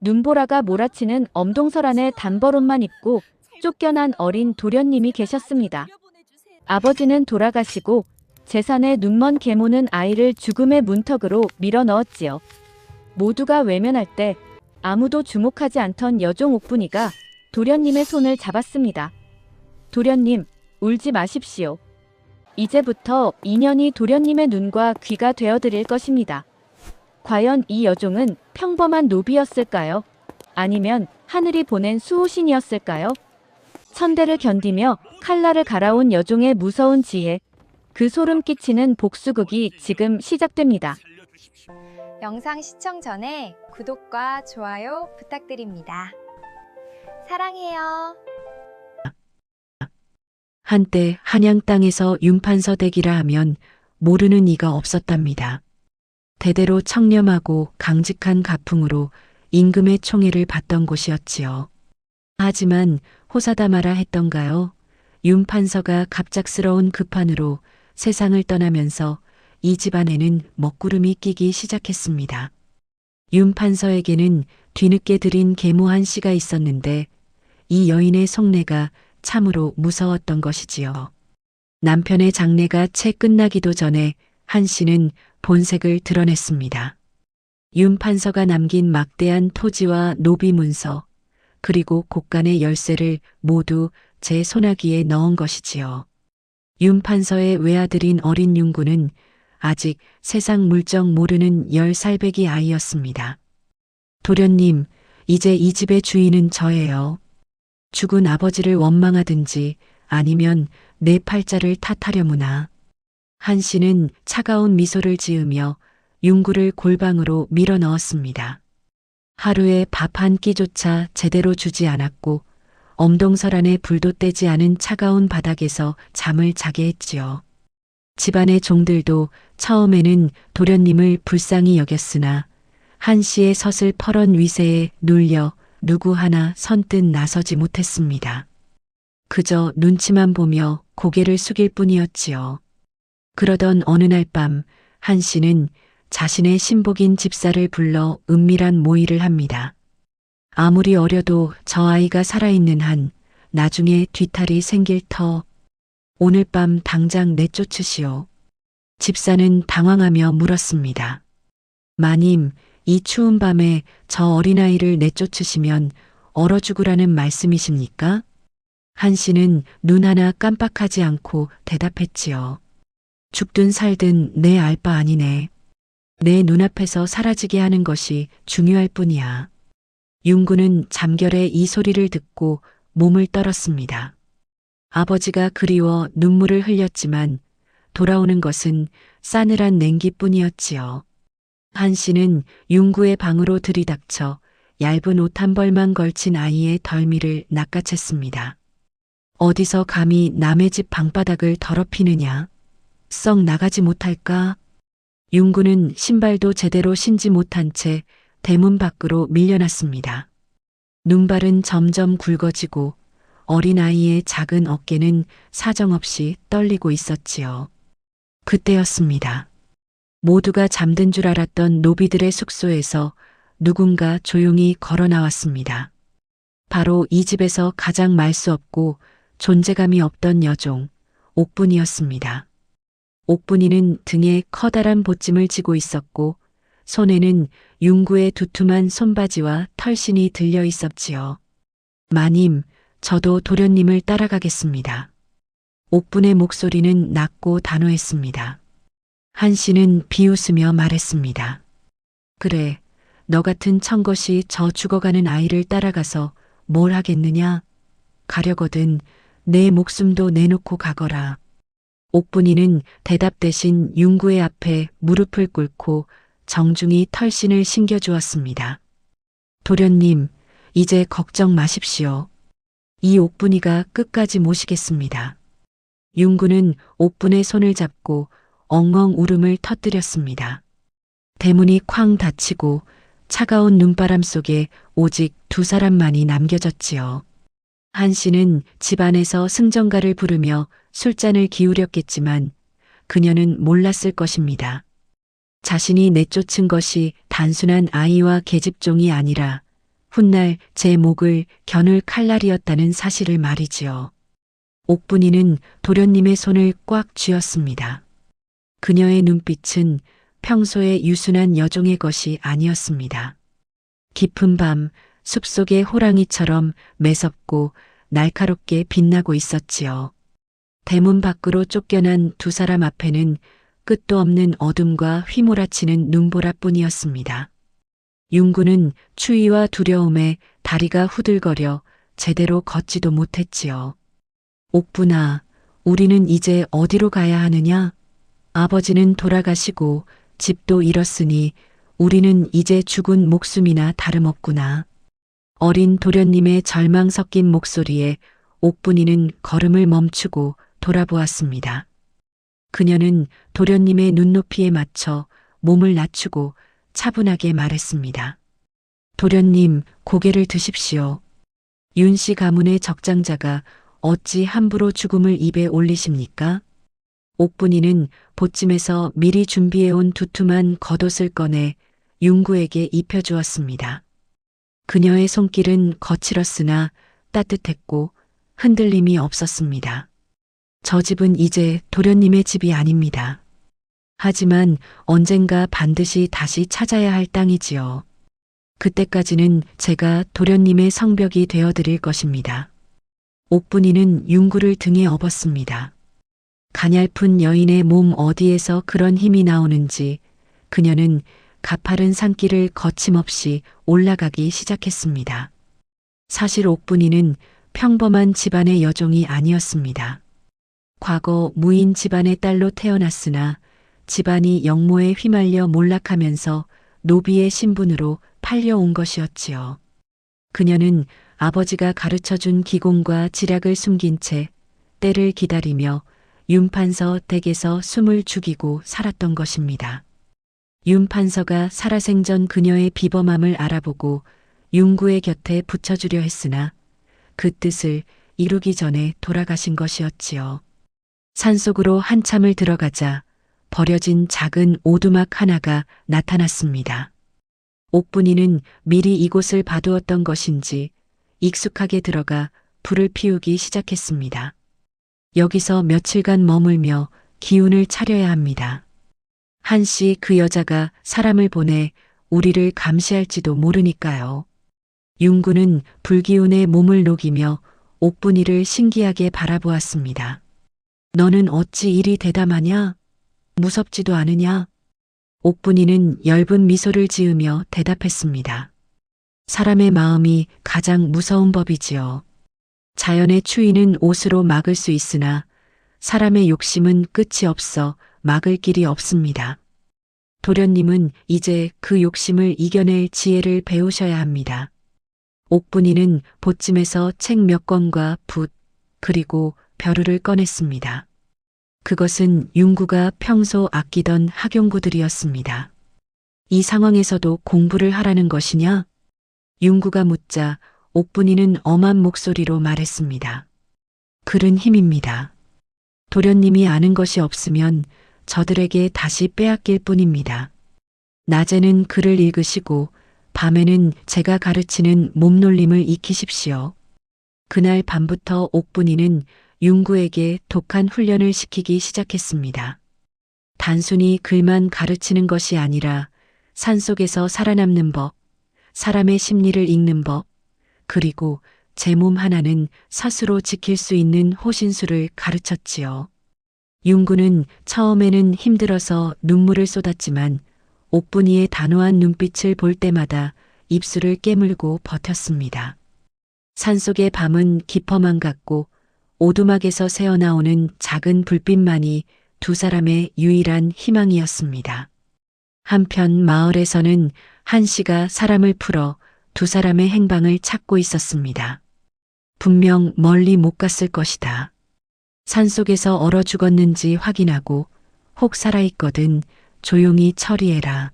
눈보라가 몰아치는 엄동설 안에 단벌옷만 입고 쫓겨난 어린 도련님이 계셨습니다. 아버지는 돌아가시고 재산에 눈먼 계모는 아이를 죽음의 문턱으로 밀어 넣었지요. 모두가 외면할 때 아무도 주목하지 않던 여종 옥분이가 도련님의 손을 잡았습니다. 도련님, 울지 마십시오. 이제부터 인연이 도련님의 눈과 귀가 되어드릴 것입니다. 과연 이 여종은 평범한 노비였을까요? 아니면 하늘이 보낸 수호신이었을까요? 천대를 견디며 칼날을 갈아온 여종의 무서운 지혜, 그 소름 끼치는 복수극이 지금 시작됩니다. 영상 시청 전에 구독과 좋아요 부탁드립니다. 사랑해요. 한때 한양 땅에서 윤판서 댁이라 하면 모르는 이가 없었답니다. 대대로 청렴하고 강직한 가풍으로 임금의 총애를 받던 곳이었지요. 하지만 호사다마라 했던가요? 윤판서가 갑작스러운 급한으로 세상을 떠나면서 이 집안에는 먹구름이 끼기 시작했습니다. 윤판서에게는 뒤늦게 들인 계모 한 씨가 있었는데 이 여인의 속내가 참으로 무서웠던 것이지요. 남편의 장례가 채 끝나기도 전에 한 씨는 본색을 드러냈습니다. 윤판서가 남긴 막대한 토지와 노비 문서, 그리고 곳간의 열쇠를 모두 제 소나기에 넣은 것이지요. 윤판서의 외아들인 어린 윤구는 아직 세상 물정 모르는 10살배기 아이였습니다. 도련님, 이제 이 집의 주인은 저예요. 죽은 아버지를 원망하든지 아니면 내 팔자를 탓하려무나. 한 씨는 차가운 미소를 지으며 윤구를 골방으로 밀어 넣었습니다. 하루에 밥 한 끼조차 제대로 주지 않았고 엄동설 안에 불도 떼지 않은 차가운 바닥에서 잠을 자게 했지요. 집안의 종들도 처음에는 도련님을 불쌍히 여겼으나 한 씨의 서슬 퍼런 위세에 눌려 누구 하나 선뜻 나서지 못했습니다. 그저 눈치만 보며 고개를 숙일 뿐이었지요. 그러던 어느 날 밤 한 씨는 자신의 신복인 집사를 불러 은밀한 모의를 합니다. 아무리 어려도 저 아이가 살아있는 한 나중에 뒤탈이 생길 터 오늘 밤 당장 내쫓으시오. 집사는 당황하며 물었습니다. 마님, 이 추운 밤에 저 어린아이를 내쫓으시면 얼어 죽으라는 말씀이십니까? 한 씨는 눈 하나 깜빡하지 않고 대답했지요. 죽든 살든 내 알 바 아니네. 내 눈앞에서 사라지게 하는 것이 중요할 뿐이야. 윤구는 잠결에 이 소리를 듣고 몸을 떨었습니다. 아버지가 그리워 눈물을 흘렸지만 돌아오는 것은 싸늘한 냉기뿐이었지요. 한 씨는 윤구의 방으로 들이닥쳐 얇은 옷 한 벌만 걸친 아이의 덜미를 낚아챘습니다. 어디서 감히 남의 집 방바닥을 더럽히느냐? 썩 나가지 못할까? 윤구는 신발도 제대로 신지 못한 채 대문 밖으로 밀려났습니다. 눈발은 점점 굵어지고 어린아이의 작은 어깨는 사정없이 떨리고 있었지요. 그때였습니다. 모두가 잠든 줄 알았던 노비들의 숙소에서 누군가 조용히 걸어 나왔습니다. 바로 이 집에서 가장 말 수 없고 존재감이 없던 여종, 옥분이였습니다. 옥분이는 등에 커다란 보찜을 지고 있었고 손에는 윤구의 두툼한 손바지와 털신이 들려 있었지요. 마님, 저도 도련님을 따라가겠습니다. 옥분의 목소리는 낮고 단호했습니다. 한 씨는 비웃으며 말했습니다. 그래, 너 같은 청것이 저 죽어가는 아이를 따라가서 뭘 하겠느냐? 가려거든 내 목숨도 내놓고 가거라. 옥분이는 대답 대신 윤구의 앞에 무릎을 꿇고 정중히 털신을 신겨주었습니다. 도련님, 이제 걱정 마십시오. 이 옥분이가 끝까지 모시겠습니다. 윤구는 옥분의 손을 잡고 엉엉 울음을 터뜨렸습니다. 대문이 쾅 닫히고 차가운 눈바람 속에 오직 두 사람만이 남겨졌지요. 한 씨는 집안에서 승전가를 부르며 술잔을 기울였겠지만 그녀는 몰랐을 것입니다. 자신이 내쫓은 것이 단순한 아이와 계집종이 아니라 훗날 제 목을 겨눌 칼날이었다는 사실을 말이지요. 옥분이는 도련님의 손을 꽉 쥐었습니다. 그녀의 눈빛은 평소의 유순한 여종의 것이 아니었습니다. 깊은 밤 숲속의 호랑이처럼 매섭고 날카롭게 빛나고 있었지요. 대문 밖으로 쫓겨난 두 사람 앞에는 끝도 없는 어둠과 휘몰아치는 눈보라뿐이었습니다. 윤구는 추위와 두려움에 다리가 후들거려 제대로 걷지도 못했지요. 옥분아, 우리는 이제 어디로 가야 하느냐? 아버지는 돌아가시고 집도 잃었으니 우리는 이제 죽은 목숨이나 다름없구나. 어린 도련님의 절망 섞인 목소리에 옥분이는 걸음을 멈추고 돌아보았습니다. 그녀는 도련님의 눈높이에 맞춰 몸을 낮추고 차분하게 말했습니다. 도련님, 고개를 드십시오. 윤씨 가문의 적장자가 어찌 함부로 죽음을 입에 올리십니까? 옥분이는 보찜에서 미리 준비해온 두툼한 겉옷을 꺼내 윤구에게 입혀주었습니다. 그녀의 손길은 거칠었으나 따뜻했고 흔들림이 없었습니다. 저 집은 이제 도련님의 집이 아닙니다. 하지만 언젠가 반드시 다시 찾아야 할 땅이지요. 그때까지는 제가 도련님의 성벽이 되어드릴 것입니다. 옥분이는 윤구를 등에 업었습니다. 가냘픈 여인의 몸 어디에서 그런 힘이 나오는지 그녀는 가파른 산길을 거침없이 올라가기 시작했습니다. 사실 옥분이는 평범한 집안의 여종이 아니었습니다. 과거 무인 집안의 딸로 태어났으나 집안이 영모에 휘말려 몰락하면서 노비의 신분으로 팔려온 것이었지요. 그녀는 아버지가 가르쳐준 기공과 지략을 숨긴 채 때를 기다리며 윤판서 댁에서 숨을 죽이고 살았던 것입니다. 윤판서가 살아생전 그녀의 비범함을 알아보고 윤구의 곁에 붙여주려 했으나 그 뜻을 이루기 전에 돌아가신 것이었지요. 산속으로 한참을 들어가자 버려진 작은 오두막 하나가 나타났습니다. 옥분이는 미리 이곳을 봐두었던 것인지 익숙하게 들어가 불을 피우기 시작했습니다. 여기서 며칠간 머물며 기운을 차려야 합니다. 한시 그 여자가 사람을 보내 우리를 감시할지도 모르니까요. 윤구는 불기운에 몸을 녹이며 옥분이를 신기하게 바라보았습니다. 너는 어찌 이리 대담하냐? 무섭지도 않으냐? 옥분이는 엷은 미소를 지으며 대답했습니다. 사람의 마음이 가장 무서운 법이지요. 자연의 추위는 옷으로 막을 수 있으나 사람의 욕심은 끝이 없어 막을 길이 없습니다. 도련님은 이제 그 욕심을 이겨낼 지혜를 배우셔야 합니다. 옥분이는 보찜에서 책 몇 권과 붓, 그리고 벼루를 꺼냈습니다. 그것은 윤구가 평소 아끼던 학용구들이었습니다. 이 상황에서도 공부를 하라는 것이냐? 윤구가 묻자 옥분이는 엄한 목소리로 말했습니다. 글은 힘입니다. 도련님이 아는 것이 없으면 저들에게 다시 빼앗길 뿐입니다. 낮에는 글을 읽으시고 밤에는 제가 가르치는 몸놀림을 익히십시오. 그날 밤부터 옥분이는 윤구에게 독한 훈련을 시키기 시작했습니다. 단순히 글만 가르치는 것이 아니라 산속에서 살아남는 법, 사람의 심리를 읽는 법, 그리고 제 몸 하나는 스스로 지킬 수 있는 호신술을 가르쳤지요. 윤구는 처음에는 힘들어서 눈물을 쏟았지만 옥분이의 단호한 눈빛을 볼 때마다 입술을 깨물고 버텼습니다. 산속의 밤은 깊어만 같고 오두막에서 새어나오는 작은 불빛만이 두 사람의 유일한 희망이었습니다. 한편 마을에서는 한씨가 사람을 풀어 두 사람의 행방을 찾고 있었습니다. 분명 멀리 못 갔을 것이다. 산속에서 얼어 죽었는지 확인하고 혹 살아있거든 조용히 처리해라.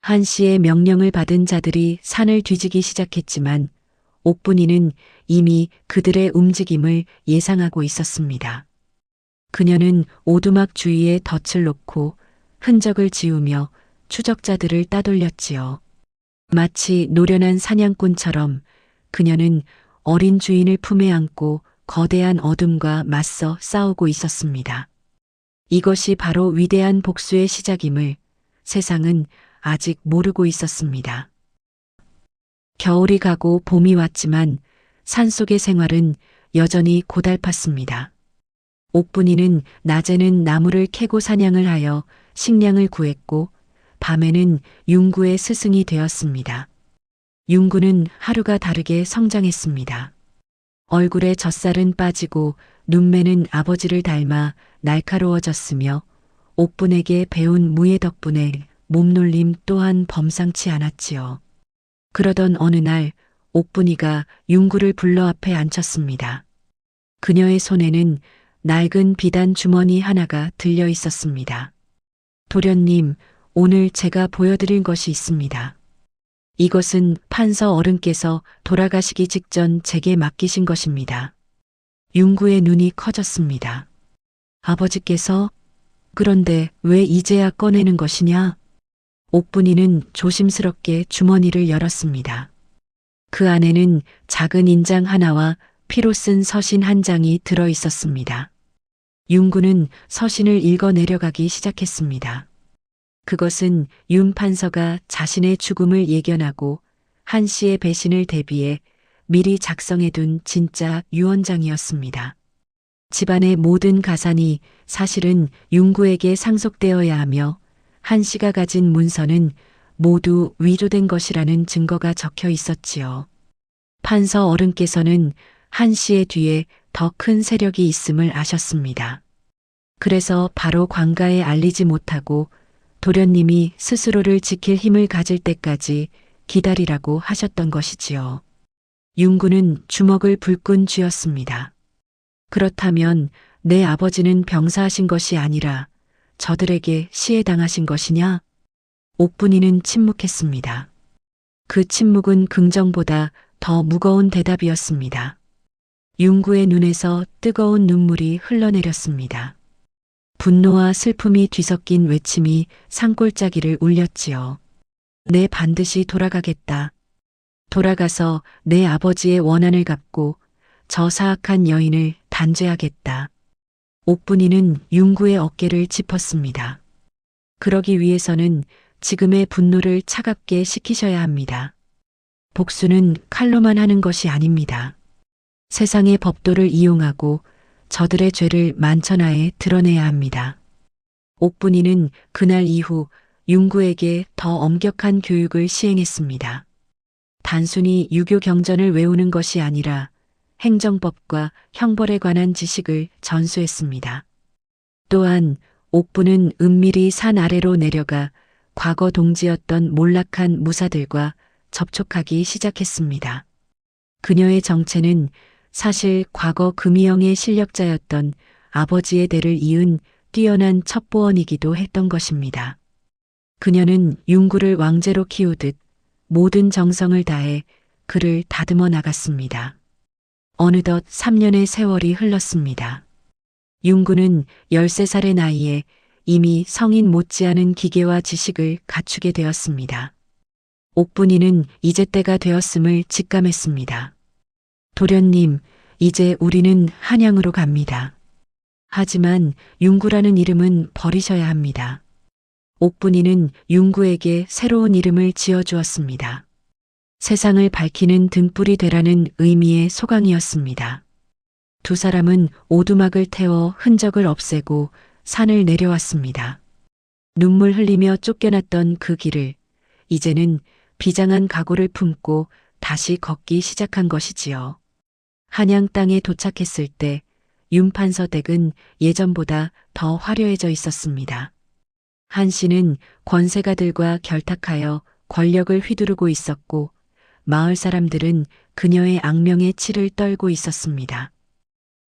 한씨의 명령을 받은 자들이 산을 뒤지기 시작했지만 옥분이는 이미 그들의 움직임을 예상하고 있었습니다. 그녀는 오두막 주위에 덫을 놓고 흔적을 지우며 추적자들을 따돌렸지요. 마치 노련한 사냥꾼처럼 그녀는 어린 주인을 품에 안고 거대한 어둠과 맞서 싸우고 있었습니다. 이것이 바로 위대한 복수의 시작임을 세상은 아직 모르고 있었습니다. 겨울이 가고 봄이 왔지만 산속의 생활은 여전히 고달팠습니다. 옥분이는 낮에는 나무를 캐고 사냥을 하여 식량을 구했고 밤에는 융구의 스승이 되었습니다. 융구는 하루가 다르게 성장했습니다. 얼굴에 젖살은 빠지고 눈매는 아버지를 닮아 날카로워졌으며 옥분에게 배운 무예 덕분에 몸놀림 또한 범상치 않았지요. 그러던 어느 날 옥분이가 융구를 불러 앞에 앉혔습니다. 그녀의 손에는 낡은 비단 주머니 하나가 들려 있었습니다. 도련님, 오늘 제가 보여드릴 것이 있습니다. 이것은 판서 어른께서 돌아가시기 직전 제게 맡기신 것입니다. 융구의 눈이 커졌습니다. 아버지께서? 그런데 왜 이제야 꺼내는 것이냐? 옥분이는 조심스럽게 주머니를 열었습니다. 그 안에는 작은 인장 하나와 피로 쓴 서신 한 장이 들어 있었습니다. 융구는 서신을 읽어 내려가기 시작했습니다. 그것은 윤 판서가 자신의 죽음을 예견하고 한 씨의 배신을 대비해 미리 작성해둔 진짜 유언장이었습니다. 집안의 모든 가산이 사실은 융구에게 상속되어야 하며 한 씨가 가진 문서는 모두 위조된 것이라는 증거가 적혀 있었지요. 판서 어른께서는 한 씨의 뒤에 더 큰 세력이 있음을 아셨습니다. 그래서 바로 관가에 알리지 못하고 도련님이 스스로를 지킬 힘을 가질 때까지 기다리라고 하셨던 것이지요. 융구는 주먹을 불끈 쥐었습니다. 그렇다면 내 아버지는 병사하신 것이 아니라 저들에게 시해당하신 것이냐? 옥분이는 침묵했습니다. 그 침묵은 긍정보다 더 무거운 대답이었습니다. 융구의 눈에서 뜨거운 눈물이 흘러내렸습니다. 분노와 슬픔이 뒤섞인 외침이 산골짜기를 울렸지요. 내 반드시 돌아가겠다. 돌아가서 내 아버지의 원한을 갚고 저 사악한 여인을 단죄하겠다. 옥분이는 융구의 어깨를 짚었습니다. 그러기 위해서는 지금의 분노를 차갑게 식히셔야 합니다. 복수는 칼로만 하는 것이 아닙니다. 세상의 법도를 이용하고 저들의 죄를 만천하에 드러내야 합니다. 옥분이는 그날 이후 융구에게 더 엄격한 교육을 시행했습니다. 단순히 유교 경전을 외우는 것이 아니라 행정법과 형벌에 관한 지식을 전수했습니다. 또한 옥분은 은밀히 산 아래로 내려가 과거 동지였던 몰락한 무사들과 접촉하기 시작했습니다. 그녀의 정체는 사실 과거 금이영의 실력자였던 아버지의 대를 이은 뛰어난 첩보원이기도 했던 것입니다. 그녀는 융구를 왕제로 키우듯 모든 정성을 다해 그를 다듬어 나갔습니다. 어느덧 3년의 세월이 흘렀습니다. 융구는 13살의 나이에 이미 성인 못지않은 기계와 지식을 갖추게 되었습니다. 옥분이는 이제 때가 되었음을 직감했습니다. 도련님, 이제 우리는 한양으로 갑니다. 하지만 융구라는 이름은 버리셔야 합니다. 옥분이는 융구에게 새로운 이름을 지어주었습니다. 세상을 밝히는 등불이 되라는 의미의 소강이었습니다. 두 사람은 오두막을 태워 흔적을 없애고 산을 내려왔습니다. 눈물 흘리며 쫓겨났던 그 길을 이제는 비장한 각오를 품고 다시 걷기 시작한 것이지요. 한양 땅에 도착했을 때 윤판서 댁은 예전보다 더 화려해져 있었습니다. 한 씨는 권세가들과 결탁하여 권력을 휘두르고 있었고 마을 사람들은 그녀의 악명의 치를 떨고 있었습니다.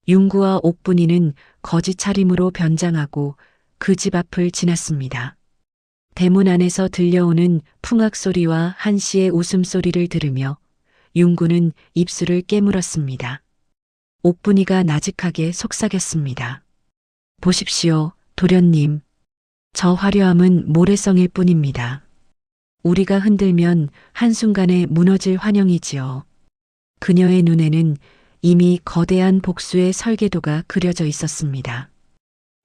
융구와 옥분이는 거지 차림으로 변장하고 그 집 앞을 지났습니다. 대문 안에서 들려오는 풍악 소리와 한 씨의 웃음소리를 들으며 융구는 입술을 깨물었습니다. 옥분이가 나직하게 속삭였습니다. 보십시오, 도련님. 저 화려함은 모래성일 뿐입니다. 우리가 흔들면 한순간에 무너질 환영이지요. 그녀의 눈에는 이미 거대한 복수의 설계도가 그려져 있었습니다.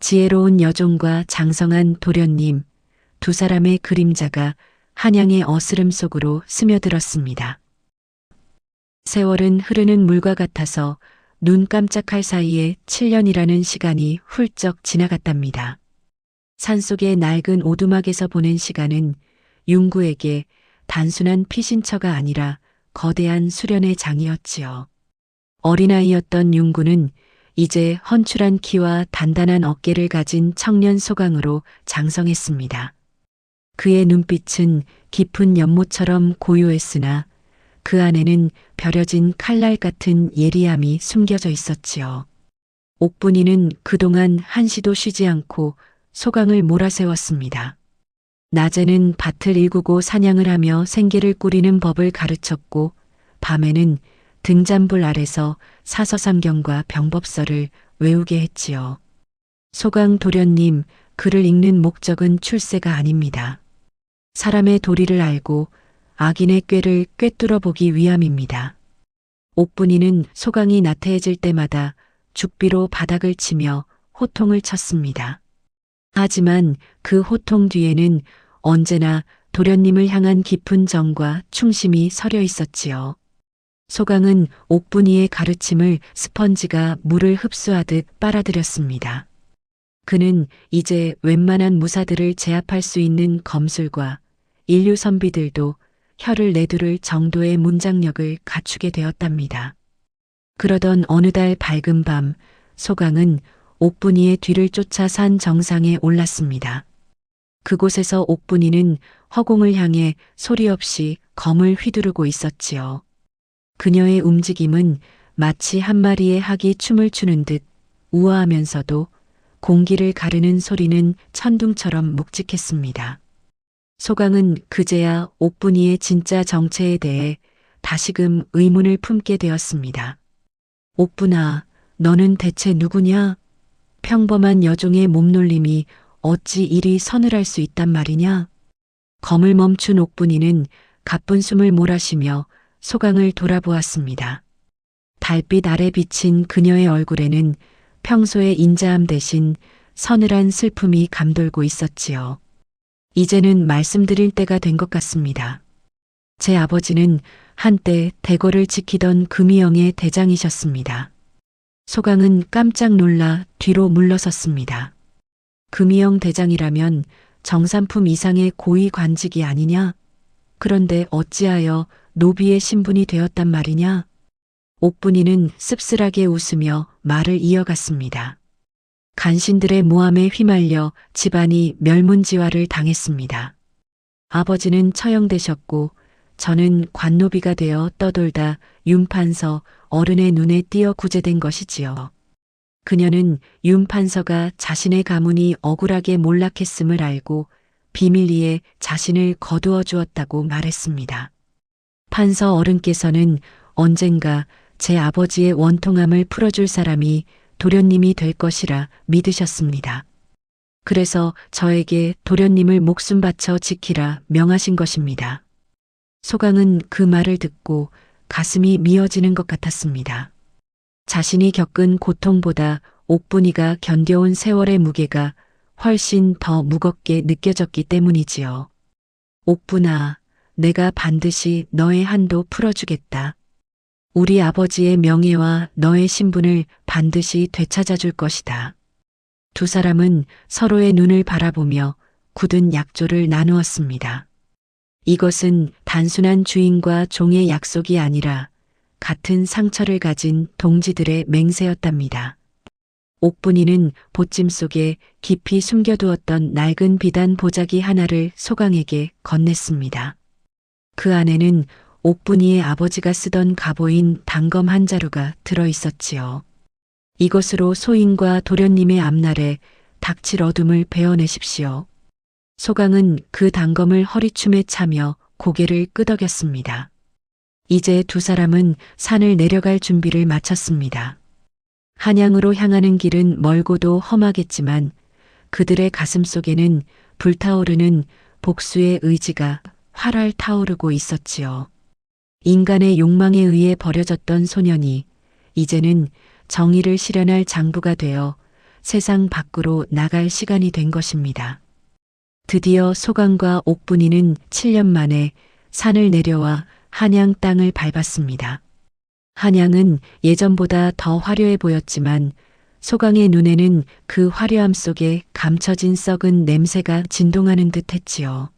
지혜로운 여종과 장성한 도련님, 두 사람의 그림자가 한양의 어스름 속으로 스며들었습니다. 세월은 흐르는 물과 같아서 눈 깜짝할 사이에 7년이라는 시간이 훌쩍 지나갔답니다. 산속의 낡은 오두막에서 보낸 시간은 융구에게 단순한 피신처가 아니라 거대한 수련의 장이었지요. 어린아이였던 융구는 이제 헌출한 키와 단단한 어깨를 가진 청년 소강으로 장성했습니다. 그의 눈빛은 깊은 연못처럼 고요했으나 그 안에는 벼려진 칼날 같은 예리함이 숨겨져 있었지요. 옥분이는 그동안 한시도 쉬지 않고 소강을 몰아세웠습니다. 낮에는 밭을 일구고 사냥을 하며 생계를 꾸리는 법을 가르쳤고 밤에는 등잔불 아래서 사서삼경과 병법서를 외우게 했지요. 소강 도련님, 글을 읽는 목적은 출세가 아닙니다. 사람의 도리를 알고 악인의 꾀를 꿰뚫어 보기 위함입니다. 옥분이는 소강이 나태해질 때마다 죽비로 바닥을 치며 호통을 쳤습니다. 하지만 그 호통 뒤에는 언제나 도련님을 향한 깊은 정과 충심이 서려 있었지요. 소강은 옥분이의 가르침을 스펀지가 물을 흡수하듯 빨아들였습니다. 그는 이제 웬만한 무사들을 제압할 수 있는 검술과 인류 선비들도 혀를 내두를 정도의 문장력을 갖추게 되었답니다. 그러던 어느 달 밝은 밤, 소강은 옥분이의 뒤를 쫓아 산 정상에 올랐습니다. 그곳에서 옥분이는 허공을 향해 소리 없이 검을 휘두르고 있었지요. 그녀의 움직임은 마치 한 마리의 학이 춤을 추는 듯 우아하면서도 공기를 가르는 소리는 천둥처럼 묵직했습니다. 소강은 그제야 옥분이의 진짜 정체에 대해 다시금 의문을 품게 되었습니다. 옥분아, 너는 대체 누구냐? 평범한 여종의 몸놀림이 어찌 이리 서늘할 수 있단 말이냐? 검을 멈춘 옥분이는 가쁜 숨을 몰아쉬며 소강을 돌아보았습니다. 달빛 아래 비친 그녀의 얼굴에는 평소의 인자함 대신 서늘한 슬픔이 감돌고 있었지요. 이제는 말씀드릴 때가 된 것 같습니다. 제 아버지는 한때 대궐을 지키던 금이영의 대장이셨습니다. 소강은 깜짝 놀라 뒤로 물러섰습니다. 금이영 대장이라면 정삼품 이상의 고위 관직이 아니냐? 그런데 어찌하여 노비의 신분이 되었단 말이냐? 옥분이는 씁쓸하게 웃으며 말을 이어갔습니다. 간신들의 모함에 휘말려 집안이 멸문지화를 당했습니다. 아버지는 처형되셨고 저는 관노비가 되어 떠돌다 윤판서 어른의 눈에 띄어 구제된 것이지요. 그녀는 윤판서가 자신의 가문이 억울하게 몰락했음을 알고 비밀리에 자신을 거두어 주었다고 말했습니다. 판서 어른께서는 언젠가 제 아버지의 원통함을 풀어줄 사람이 도련님이 될 것이라 믿으셨습니다. 그래서 저에게 도련님을 목숨 바쳐 지키라 명하신 것입니다. 소강은 그 말을 듣고 가슴이 미어지는 것 같았습니다. 자신이 겪은 고통보다 옥분이가 견뎌온 세월의 무게가 훨씬 더 무겁게 느껴졌기 때문이지요. 옥분아, 내가 반드시 너의 한도 풀어주겠다. 우리 아버지의 명예와 너의 신분을 반드시 되찾아줄 것이다. 두 사람은 서로의 눈을 바라보며 굳은 약조를 나누었습니다. 이것은 단순한 주인과 종의 약속이 아니라 같은 상처를 가진 동지들의 맹세였답니다. 옥분이는 보찜 속에 깊이 숨겨두었던 낡은 비단 보자기 하나를 소강에게 건넸습니다. 그 안에는 옥분이의 아버지가 쓰던 가보인 단검 한 자루가 들어 있었지요. 이것으로 소인과 도련님의 앞날에 닥칠 어둠을 베어내십시오. 소강은 그 단검을 허리춤에 차며 고개를 끄덕였습니다. 이제 두 사람은 산을 내려갈 준비를 마쳤습니다. 한양으로 향하는 길은 멀고도 험하겠지만 그들의 가슴 속에는 불타오르는 복수의 의지가 활활 타오르고 있었지요. 인간의 욕망에 의해 버려졌던 소년이 이제는 정의를 실현할 장부가 되어 세상 밖으로 나갈 시간이 된 것입니다. 드디어 소강과 옥분이는 7년 만에 산을 내려와 한양 땅을 밟았습니다. 한양은 예전보다 더 화려해 보였지만 소강의 눈에는 그 화려함 속에 감춰진 썩은 냄새가 진동하는 듯 했지요.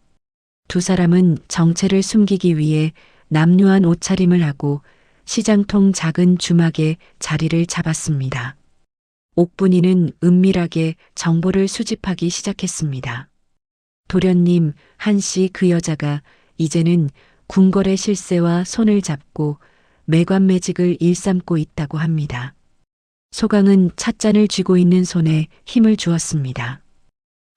두 사람은 정체를 숨기기 위해 남루한 옷차림을 하고 시장통 작은 주막에 자리를 잡았습니다. 옥분이는 은밀하게 정보를 수집하기 시작했습니다. 도련님, 한씨 그 여자가 이제는 궁궐의 실세와 손을 잡고 매관매직을 일삼고 있다고 합니다. 소강은 찻잔을 쥐고 있는 손에 힘을 주었습니다.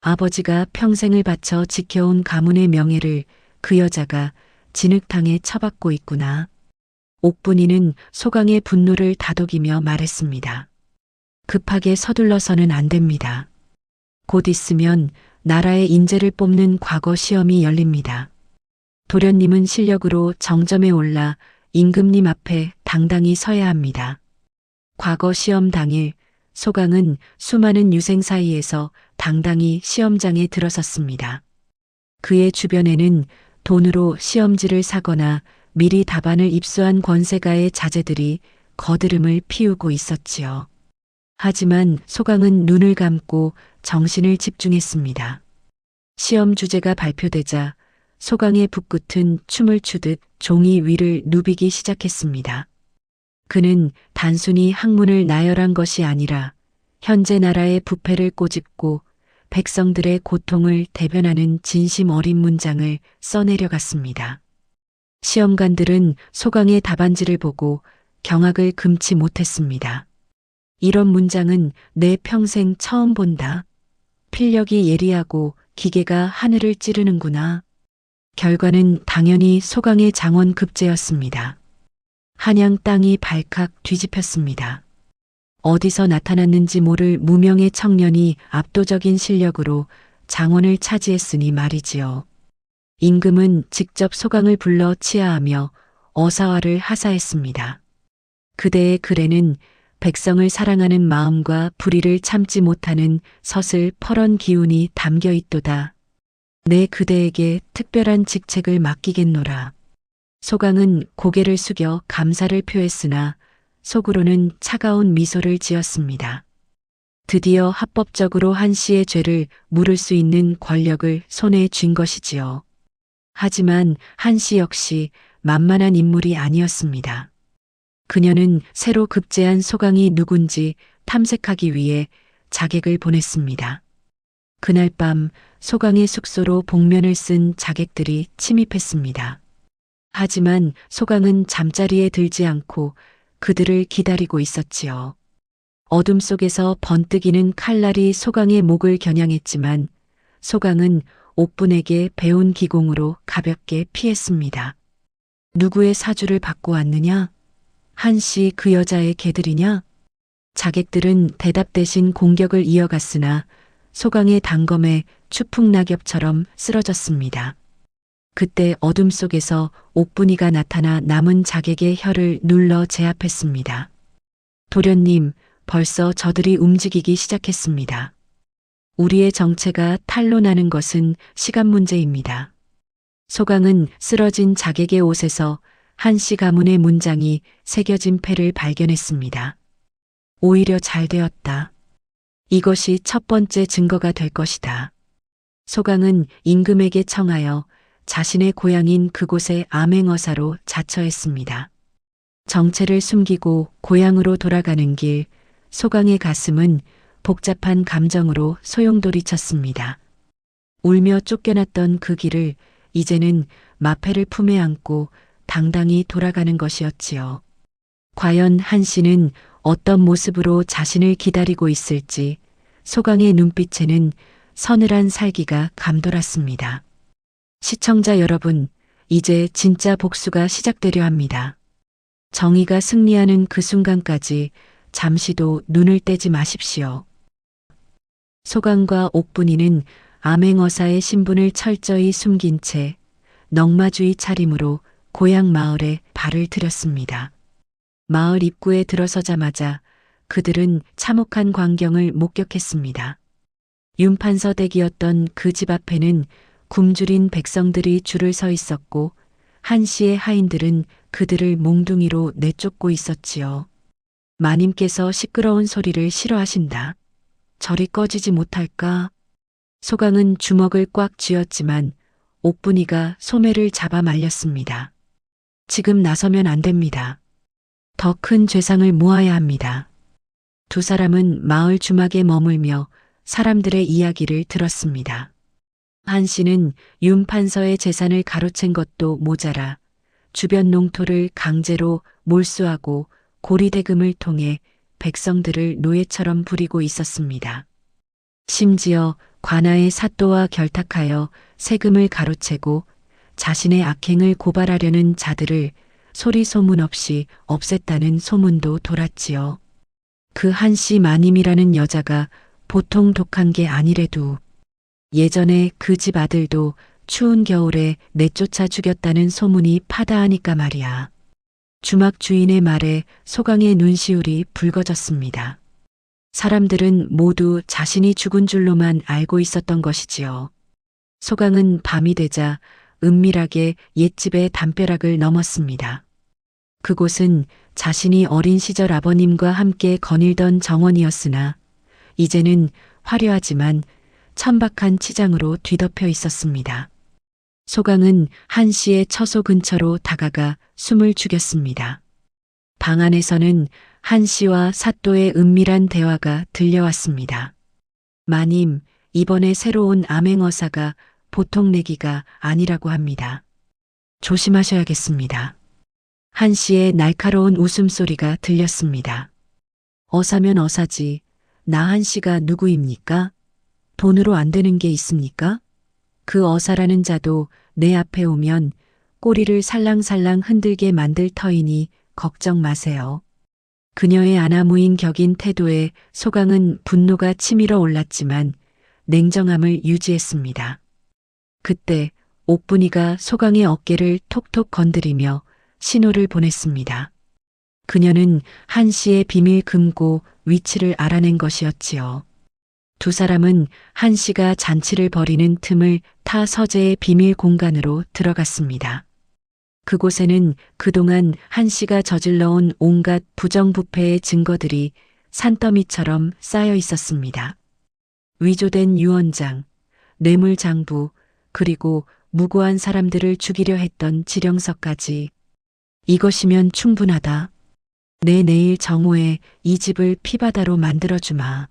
아버지가 평생을 바쳐 지켜온 가문의 명예를 그 여자가 진흙탕에 처박고 있구나. 옥분이는 소강의 분노를 다독이며 말했습니다. 급하게 서둘러서는 안 됩니다. 곧 있으면 나라의 인재를 뽑는 과거 시험이 열립니다. 도련님은 실력으로 정점에 올라 임금님 앞에 당당히 서야 합니다. 과거 시험 당일 소강은 수많은 유생 사이에서 당당히 시험장에 들어섰습니다. 그의 주변에는 돈으로 시험지를 사거나 미리 답안을 입수한 권세가의 자제들이 거드름을 피우고 있었지요. 하지만 소강은 눈을 감고 정신을 집중했습니다. 시험 주제가 발표되자 소강의 붓끝은 춤을 추듯 종이 위를 누비기 시작했습니다. 그는 단순히 학문을 나열한 것이 아니라 현재 나라의 부패를 꼬집고 백성들의 고통을 대변하는 진심 어린 문장을 써내려갔습니다. 시험관들은 소강의 답안지를 보고 경악을 금치 못했습니다. 이런 문장은 내 평생 처음 본다. 필력이 예리하고 기계가 하늘을 찌르는구나. 결과는 당연히 소강의 장원 급제였습니다. 한양 땅이 발칵 뒤집혔습니다. 어디서 나타났는지 모를 무명의 청년이 압도적인 실력으로 장원을 차지했으니 말이지요. 임금은 직접 소강을 불러 치하하며 어사화를 하사했습니다. 그대의 글에는 백성을 사랑하는 마음과 불의를 참지 못하는 서슬 퍼런 기운이 담겨 있도다. 내 그대에게 특별한 직책을 맡기겠노라. 소강은 고개를 숙여 감사를 표했으나 속으로는 차가운 미소를 지었습니다. 드디어 합법적으로 한씨의 죄를 물을 수 있는 권력을 손에 쥔 것이지요. 하지만 한씨 역시 만만한 인물이 아니었습니다. 그녀는 새로 급제한 소강이 누군지 탐색하기 위해 자객을 보냈습니다. 그날 밤 소강의 숙소로 복면을 쓴 자객들이 침입했습니다. 하지만 소강은 잠자리에 들지 않고 그들을 기다리고 있었지요. 어둠 속에서 번뜩이는 칼날이 소강의 목을 겨냥했지만 소강은 옥분에게 배운 기공으로 가볍게 피했습니다. 누구의 사주를 받고 왔느냐? 한씨 그 여자의 개들이냐? 자객들은 대답 대신 공격을 이어갔으나 소강의 단검에 추풍낙엽처럼 쓰러졌습니다. 그때 어둠 속에서 옥분이가 나타나 남은 자객의 혀를 눌러 제압했습니다. 도련님, 벌써 저들이 움직이기 시작했습니다. 우리의 정체가 탄로나는 것은 시간 문제입니다. 소강은 쓰러진 자객의 옷에서 한씨 가문의 문장이 새겨진 패를 발견했습니다. 오히려 잘 되었다. 이것이 첫 번째 증거가 될 것이다. 소강은 임금에게 청하여 자신의 고향인 그곳의 암행어사로 자처했습니다. 정체를 숨기고 고향으로 돌아가는 길, 소강의 가슴은 복잡한 감정으로 소용돌이쳤습니다. 울며 쫓겨났던 그 길을 이제는 마패를 품에 안고 당당히 돌아가는 것이었지요. 과연 한씨는 어떤 모습으로 자신을 기다리고 있을지 소강의 눈빛에는 서늘한 살기가 감돌았습니다. 시청자 여러분, 이제 진짜 복수가 시작되려 합니다. 정의가 승리하는 그 순간까지 잠시도 눈을 떼지 마십시오. 소강과 옥분이는 암행어사의 신분을 철저히 숨긴 채 넝마주의 차림으로 고향 마을에 발을 들였습니다. 마을 입구에 들어서자마자 그들은 참혹한 광경을 목격했습니다. 윤판서 댁이었던 그 집 앞에는 굶주린 백성들이 줄을 서 있었고 한시의 하인들은 그들을 몽둥이로 내쫓고 있었지요. 마님께서 시끄러운 소리를 싫어하신다. 저리 꺼지지 못할까? 소강은 주먹을 꽉 쥐었지만 옥분이가 소매를 잡아 말렸습니다. 지금 나서면 안 됩니다. 더 큰 죄상을 모아야 합니다. 두 사람은 마을 주막에 머물며 사람들의 이야기를 들었습니다. 한 씨는 윤 판서의 재산을 가로챈 것도 모자라 주변 농토를 강제로 몰수하고 고리대금을 통해 백성들을 노예처럼 부리고 있었습니다. 심지어 관아의 사또와 결탁하여 세금을 가로채고 자신의 악행을 고발하려는 자들을 소리 소문 없이 없앴다는 소문도 돌았지요. 그 한씨 마님이라는 여자가 보통 독한 게 아니래도 예전에 그 집 아들도 추운 겨울에 내쫓아 죽였다는 소문이 파다하니까 말이야. 주막 주인의 말에 소강의 눈시울이 붉어졌습니다. 사람들은 모두 자신이 죽은 줄로만 알고 있었던 것이지요. 소강은 밤이 되자 은밀하게 옛집의 담벼락을 넘었습니다. 그곳은 자신이 어린 시절 아버님과 함께 거닐던 정원이었으나 이제는 화려하지만 천박한 치장으로 뒤덮여 있었습니다. 소강은 한 씨의 처소 근처로 다가가 숨을 죽였습니다. 방 안에서는 한 씨와 사또의 은밀한 대화가 들려왔습니다. 마님, 이번에 새로 온 암행어사가 보통 내기가 아니라고 합니다. 조심하셔야겠습니다. 한 씨의 날카로운 웃음소리가 들렸습니다. 어사면 어사지. 나 한 씨가 누구입니까? 돈으로 안 되는 게 있습니까? 그 어사라는 자도 내 앞에 오면 꼬리를 살랑살랑 흔들게 만들 터이니 걱정 마세요. 그녀의 아나무인 격인 태도에 소강은 분노가 치밀어 올랐지만 냉정함을 유지했습니다. 그때 옥분이가 소강의 어깨를 톡톡 건드리며 신호를 보냈습니다. 그녀는 한 씨의 비밀 금고 위치를 알아낸 것이었지요. 두 사람은 한 씨가 잔치를 벌이는 틈을 타 서재의 비밀 공간으로 들어갔습니다. 그곳에는 그동안 한 씨가 저질러온 온갖 부정부패의 증거들이 산더미처럼 쌓여 있었습니다. 위조된 유언장, 뇌물장부, 그리고 무고한 사람들을 죽이려 했던 지령서까지. 이것이면 충분하다. 내 내일 정오에 이 집을 피바다로 만들어주마.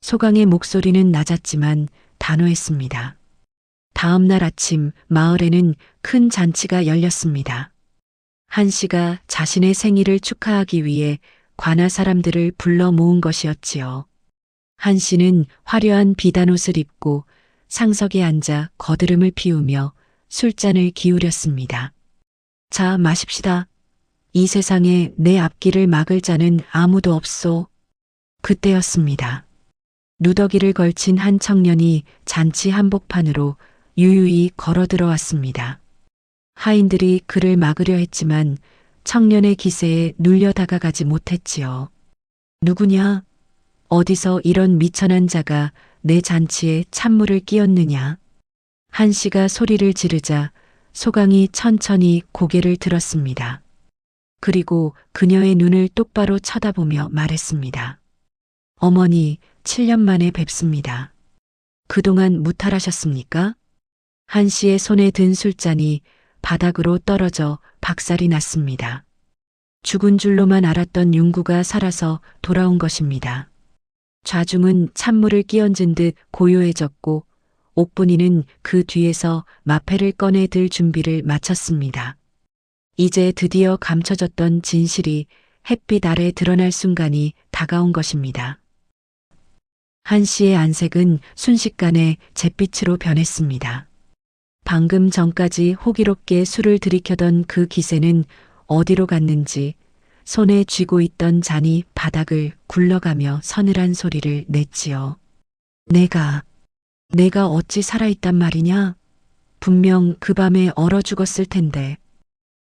소강의 목소리는 낮았지만 단호했습니다. 다음 날 아침 마을에는 큰 잔치가 열렸습니다. 한 씨가 자신의 생일을 축하하기 위해 관아 사람들을 불러 모은 것이었지요. 한 씨는 화려한 비단옷을 입고 상석에 앉아 거드름을 피우며 술잔을 기울였습니다. 자, 마십시다. 이 세상에 내 앞길을 막을 자는 아무도 없소. 그때였습니다. 누더기를 걸친 한 청년이 잔치 한복판으로 유유히 걸어 들어왔습니다. 하인들이 그를 막으려 했지만 청년의 기세에 눌려 다가가지 못했지요. 누구냐? 어디서 이런 미천한 자가 내 잔치에 찬물을 끼얹느냐? 한 씨가 소리를 지르자 소강이 천천히 고개를 들었습니다. 그리고 그녀의 눈을 똑바로 쳐다보며 말했습니다. 어머니, 7년 만에 뵙습니다. 그동안 무탈하셨습니까? 한 씨의 손에 든 술잔이 바닥으로 떨어져 박살이 났습니다. 죽은 줄로만 알았던 윤구가 살아서 돌아온 것입니다. 좌중은 찬물을 끼얹은 듯 고요해졌고 옥분이는 그 뒤에서 마패를 꺼내 들 준비를 마쳤습니다. 이제 드디어 감춰졌던 진실이 햇빛 아래 드러날 순간이 다가온 것입니다. 한 씨의 안색은 순식간에 잿빛으로 변했습니다. 방금 전까지 호기롭게 술을 들이켜던 그 기세는 어디로 갔는지 손에 쥐고 있던 잔이 바닥을 굴러가며 서늘한 소리를 냈지요. 내가 어찌 살아있단 말이냐? 분명 그 밤에 얼어 죽었을 텐데.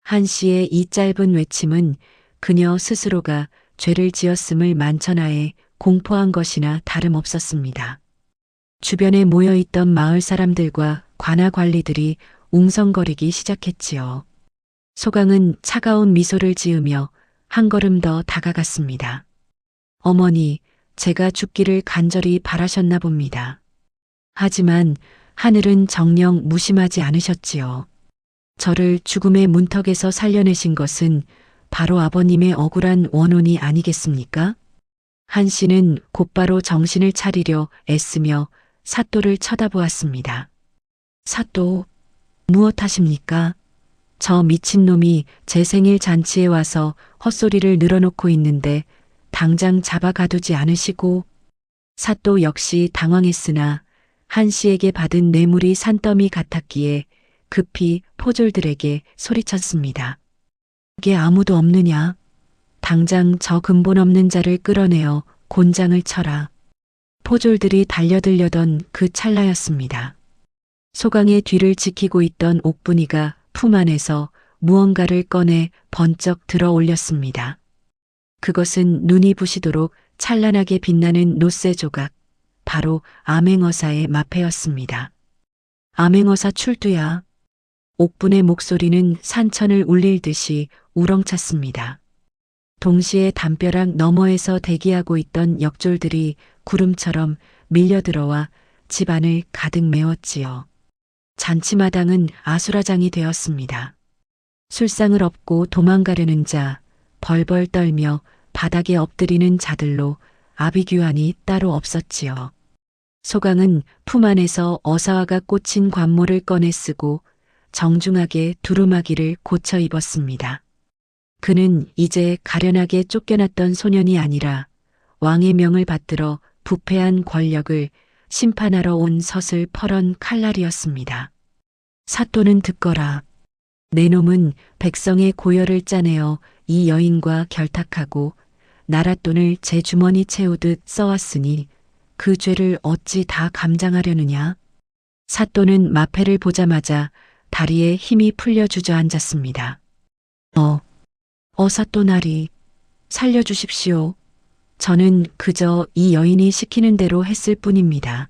한 씨의 이 짧은 외침은 그녀 스스로가 죄를 지었음을 만천하에 공포한 것이나 다름없었습니다. 주변에 모여있던 마을 사람들과 관아 관리들이 웅성거리기 시작했지요. 소강은 차가운 미소를 지으며 한 걸음 더 다가갔습니다. 어머니, 제가 죽기를 간절히 바라셨나 봅니다. 하지만 하늘은 정녕 무심하지 않으셨지요. 저를 죽음의 문턱에서 살려내신 것은 바로 아버님의 억울한 원혼이 아니겠습니까? 한 씨는 곧바로 정신을 차리려 애쓰며 사또를 쳐다보았습니다. 사또, 무엇 하십니까? 저 미친놈이 제 생일 잔치에 와서 헛소리를 늘어놓고 있는데 당장 잡아 가두지 않으시고. 사또 역시 당황했으나 한 씨에게 받은 뇌물이 산더미 같았기에 급히 포졸들에게 소리쳤습니다. 이게 아무도 없느냐? 당장 저 근본 없는 자를 끌어내어 곤장을 쳐라. 포졸들이 달려들려던 그 찰나였습니다. 소강의 뒤를 지키고 있던 옥분이가 품 안에서 무언가를 꺼내 번쩍 들어 올렸습니다. 그것은 눈이 부시도록 찬란하게 빛나는 노쇠 조각, 바로 암행어사의 마패였습니다. 암행어사 출두야. 옥분의 목소리는 산천을 울릴 듯이 우렁찼습니다. 동시에 담벼락 너머에서 대기하고 있던 역졸들이 구름처럼 밀려들어와 집안을 가득 메웠지요. 잔치마당은 아수라장이 되었습니다. 술상을 업고 도망가려는 자, 벌벌 떨며 바닥에 엎드리는 자들로 아비규환이 따로 없었지요. 소강은 품 안에서 어사화가 꽂힌 관모를 꺼내 쓰고 정중하게 두루마기를 고쳐 입었습니다. 그는 이제 가련하게 쫓겨났던 소년이 아니라 왕의 명을 받들어 부패한 권력을 심판하러 온 서슬 퍼런 칼날이었습니다. 사또는 듣거라. 내 놈은 백성의 고열을 짜내어 이 여인과 결탁하고 나랏돈을 제 주머니 채우듯 써왔으니 그 죄를 어찌 다 감당하려느냐. 사또는 마패를 보자마자 다리에 힘이 풀려 주저앉았습니다. 사또 나리, 살려주십시오. 저는 그저 이 여인이 시키는 대로 했을 뿐입니다.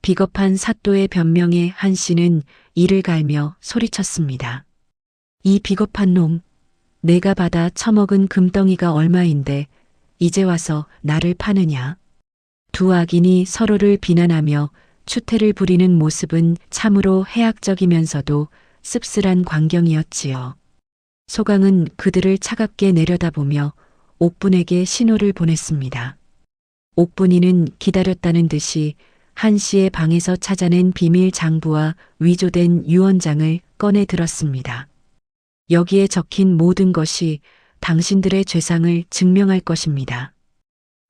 비겁한 사또의 변명에 한 씨는 이를 갈며 소리쳤습니다. 이 비겁한 놈, 내가 받아 처먹은 금덩이가 얼마인데 이제 와서 나를 파느냐. 두 악인이 서로를 비난하며 추태를 부리는 모습은 참으로 해악적이면서도 씁쓸한 광경이었지요. 소강은 그들을 차갑게 내려다보며 옥분에게 신호를 보냈습니다. 옥분이는 기다렸다는 듯이 한 씨의 방에서 찾아낸 비밀 장부와 위조된 유언장을 꺼내 들었습니다. 여기에 적힌 모든 것이 당신들의 죄상을 증명할 것입니다.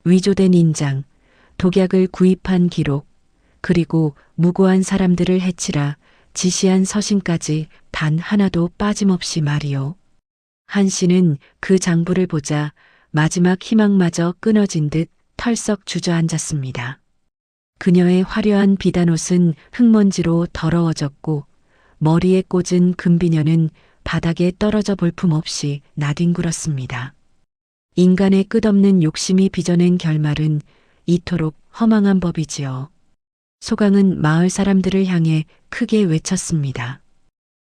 위조된 인장, 독약을 구입한 기록, 그리고 무고한 사람들을 해치라 지시한 서신까지 단 하나도 빠짐없이 말이요. 한 씨는 그 장부를 보자 마지막 희망마저 끊어진 듯 털썩 주저앉았습니다. 그녀의 화려한 비단옷은 흙먼지로 더러워졌고 머리에 꽂은 금비녀는 바닥에 떨어져 볼품없이 나뒹굴었습니다. 인간의 끝없는 욕심이 빚어낸 결말은 이토록 허망한 법이지요. 소강은 마을 사람들을 향해 크게 외쳤습니다.